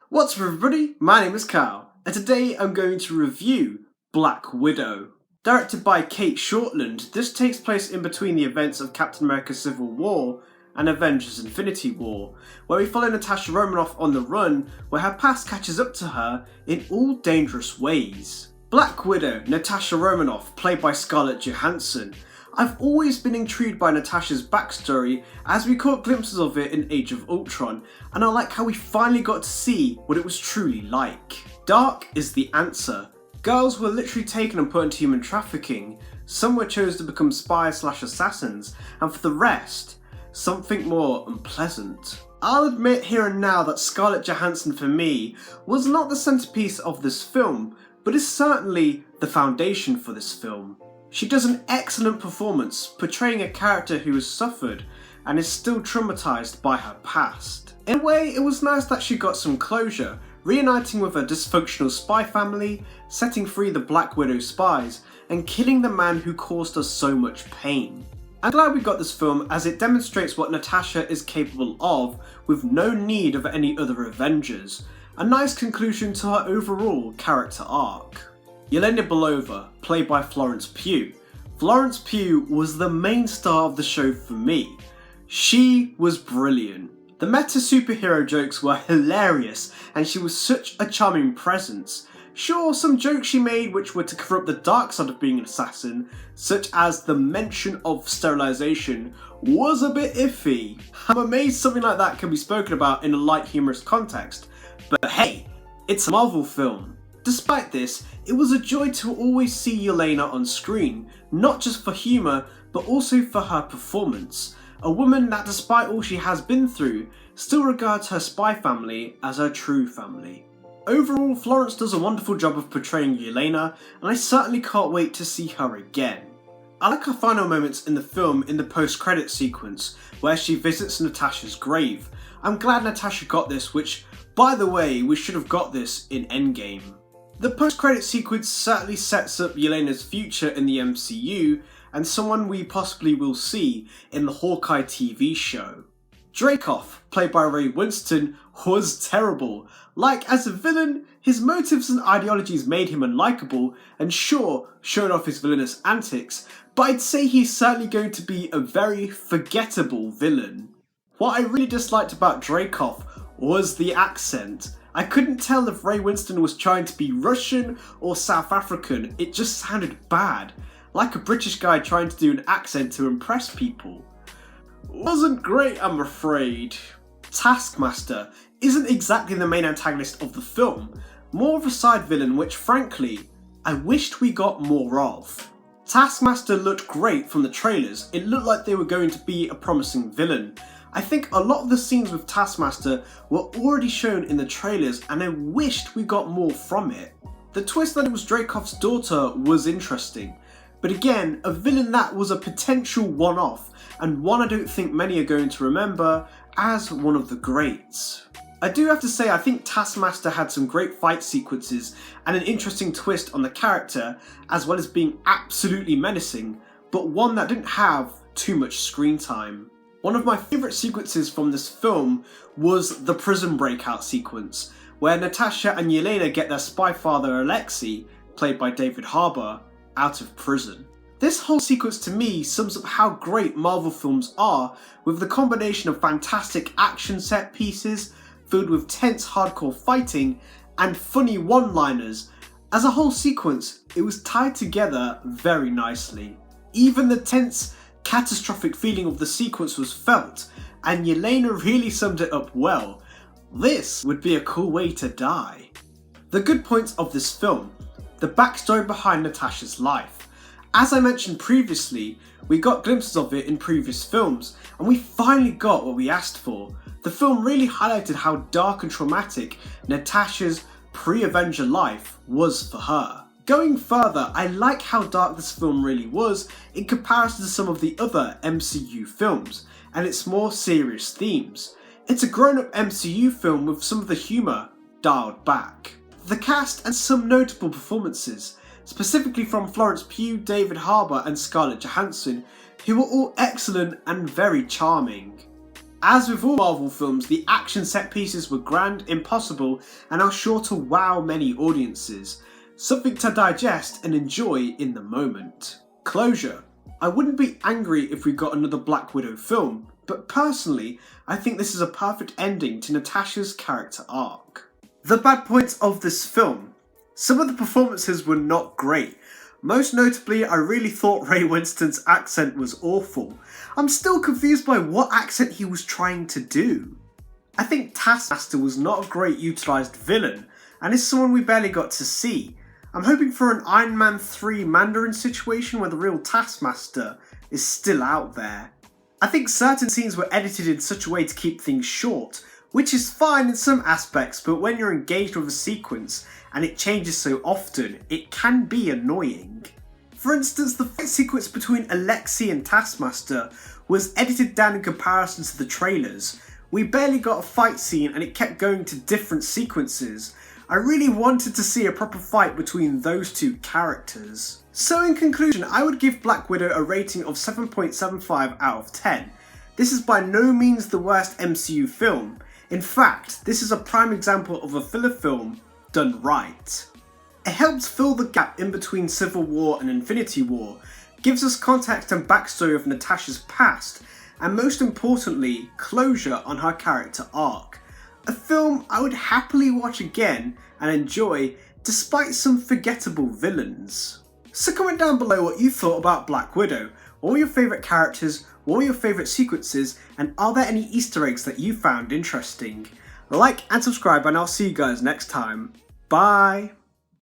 What's up everybody, my name is Kyle, and today I'm going to review Black Widow. Directed by Kate Shortland, this takes place in between the events of Captain America Civil War and Avengers Infinity War, where we follow Natasha Romanoff on the run, where her past catches up to her in all dangerous ways. Black Widow, Natasha Romanoff, played by Scarlett Johansson. I've always been intrigued by Natasha's backstory as we caught glimpses of it in Age of Ultron, and I like how we finally got to see what it was truly like. Dark is the answer. Girls were literally taken and put into human trafficking, some were chosen to become spies/assassins, and for the rest, something more unpleasant. I'll admit here and now that Scarlett Johansson for me was not the centerpiece of this film, but is certainly the foundation for this film. She does an excellent performance, portraying a character who has suffered and is still traumatized by her past. In a way, it was nice that she got some closure, reuniting with her dysfunctional spy family, setting free the Black Widow spies, and killing the man who caused us so much pain. I'm glad we got this film as it demonstrates what Natasha is capable of with no need of any other Avengers. A nice conclusion to her overall character arc. Yelena Belova, played by Florence Pugh. Florence Pugh was the main star of the show for me. She was brilliant. The meta superhero jokes were hilarious and she was such a charming presence. Sure, some jokes she made which were to cover up the dark side of being an assassin, such as the mention of sterilization, was a bit iffy. I'm amazed something like that can be spoken about in a light humorous context, but hey, it's a Marvel film. Despite this, it was a joy to always see Yelena on screen, not just for humour, but also for her performance. A woman that, despite all she has been through, still regards her spy family as her true family. Overall, Florence does a wonderful job of portraying Yelena, and I certainly can't wait to see her again. I like her final moments in the film in the post-credit sequence, where she visits Natasha's grave. I'm glad Natasha got this, which, by the way, we should have got this in Endgame. The post-credit sequence certainly sets up Yelena's future in the MCU, and someone we possibly will see in the Hawkeye TV show. Dreykov, played by Ray Winston, was terrible. Like, as a villain, his motives and ideologies made him unlikable, and sure, showed off his villainous antics, but I'd say he's certainly going to be a very forgettable villain. What I really disliked about Dreykov was the accent. I couldn't tell if Ray Winston was trying to be Russian or South African, it just sounded bad. Like a British guy trying to do an accent to impress people. Wasn't great, I'm afraid. Taskmaster isn't exactly the main antagonist of the film, more of a side villain which frankly, I wished we got more of. Taskmaster looked great from the trailers, it looked like they were going to be a promising villain. I think a lot of the scenes with Taskmaster were already shown in the trailers and I wished we got more from it. The twist that it was Dreykov's daughter was interesting, but again, a villain that was a potential one-off and one I don't think many are going to remember as one of the greats. I do have to say I think Taskmaster had some great fight sequences and an interesting twist on the character, as well as being absolutely menacing, but one that didn't have too much screen time. One of my favourite sequences from this film was the prison breakout sequence, where Natasha and Yelena get their spy father Alexei, played by David Harbour, out of prison. This whole sequence to me sums up how great Marvel films are, with the combination of fantastic action set pieces, filled with tense hardcore fighting, and funny one-liners. As a whole sequence, it was tied together very nicely. Even the tense, catastrophic feeling of the sequence was felt, and Yelena really summed it up well. This would be a cool way to die. The good points of this film. The backstory behind Natasha's life. As I mentioned previously, we got glimpses of it in previous films, and we finally got what we asked for. The film really highlighted how dark and traumatic Natasha's pre-Avenger life was for her. Going further, I like how dark this film really was in comparison to some of the other MCU films, and its more serious themes. It's a grown-up MCU film with some of the humour dialed back. The cast and some notable performances, specifically from Florence Pugh, David Harbour and Scarlett Johansson, who were all excellent and very charming. As with all Marvel films, the action set pieces were grand, impossible, and are sure to wow many audiences. Something to digest and enjoy in the moment. Closure. I wouldn't be angry if we got another Black Widow film, but personally, I think this is a perfect ending to Natasha's character arc. The bad points of this film. Some of the performances were not great. Most notably, I really thought Ray Winston's accent was awful. I'm still confused by what accent he was trying to do. I think Taskmaster was not a great utilised villain, and is someone we barely got to see. I'm hoping for an Iron Man 3 Mandarin situation where the real Taskmaster is still out there. I think certain scenes were edited in such a way to keep things short, which is fine in some aspects, but when you're engaged with a sequence and it changes so often, it can be annoying. For instance, the fight sequence between LAKEY and Taskmaster was edited down in comparison to the trailers. We barely got a fight scene and it kept going to different sequences. I really wanted to see a proper fight between those two characters. So in conclusion, I would give Black Widow a rating of 7.75 out of 10. This is by no means the worst MCU film. In fact, this is a prime example of a filler film done right. It helps fill the gap in between Civil War and Infinity War, gives us context and backstory of Natasha's past, and most importantly, closure on her character arc. A film I would happily watch again and enjoy despite some forgettable villains. So comment down below what you thought about Black Widow. What were your favourite characters, what were your favourite sequences, and are there any Easter eggs that you found interesting? Like and subscribe and I'll see you guys next time. Bye!